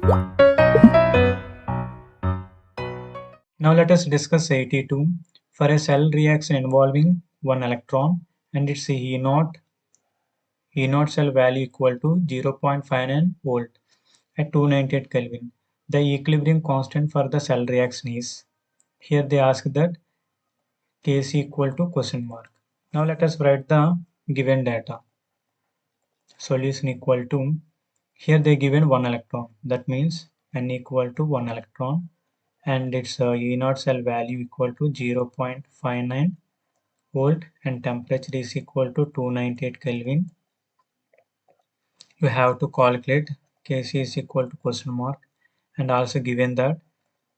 Now let us discuss 82. For a cell reaction involving one electron and its E0 cell value equal to 0.59 volt at 298 Kelvin. The equilibrium constant for the cell reaction is, here they ask that Kc equal to question mark. Now let us write the given data. Solution equal to, here they given 1 electron, that means N equal to 1 electron, and its E0 cell value equal to 0.59 volt and temperature is equal to 298 Kelvin. You have to calculate Kc is equal to question mark, and also given that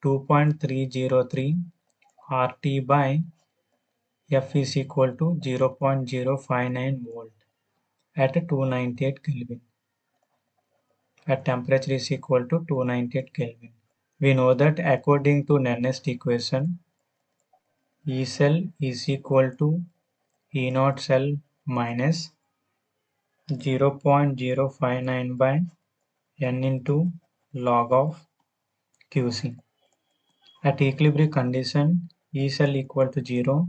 2.303 RT by F is equal to 0.059 volt at 298 Kelvin. At temperature is equal to 298 Kelvin. We know that according to Nernst equation, E cell is equal to E0 cell minus 0.059 by N into log of Qc. At equilibrium condition, E cell equal to 0,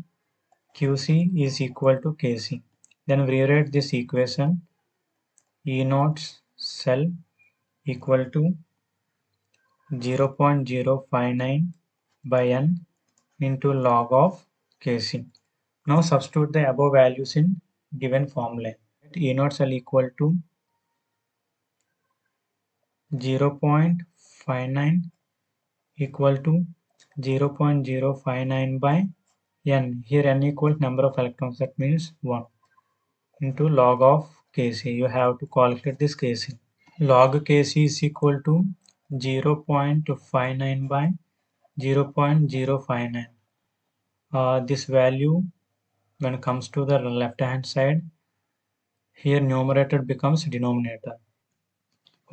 Qc is equal to Kc. Then we rewrite this equation, E0 cell equal to 0.059 by N into log of Kc. Now substitute the above values in given formula. E0 cell equal to 0.59 equal to 0.059 by N. Here N equals number of electrons, that means 1 into log of Kc. You have to calculate this Kc. Log Kc is equal to 0.59 by 0.059. This value, when it comes to the left hand side, here numerator becomes denominator.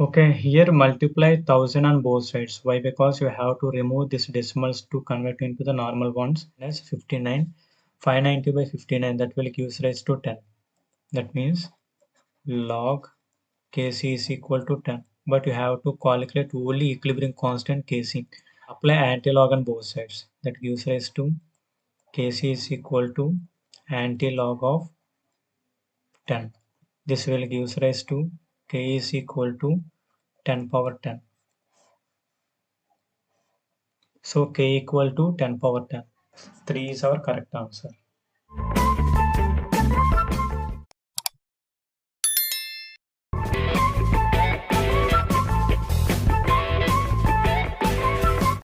Okay, here multiply 1000 on both sides. Why? Because you have to remove these decimals to convert into the normal ones. That's 59. 590 by 59, that will give rise to 10. That means log Kc is equal to 10. But you have to calculate only equilibrium constant Kc. Apply antilog on both sides. That gives rise to Kc is equal to antilog of 10. This will give rise to K is equal to 10 power 10. So K equal to 10 power 10. 3 is our correct answer.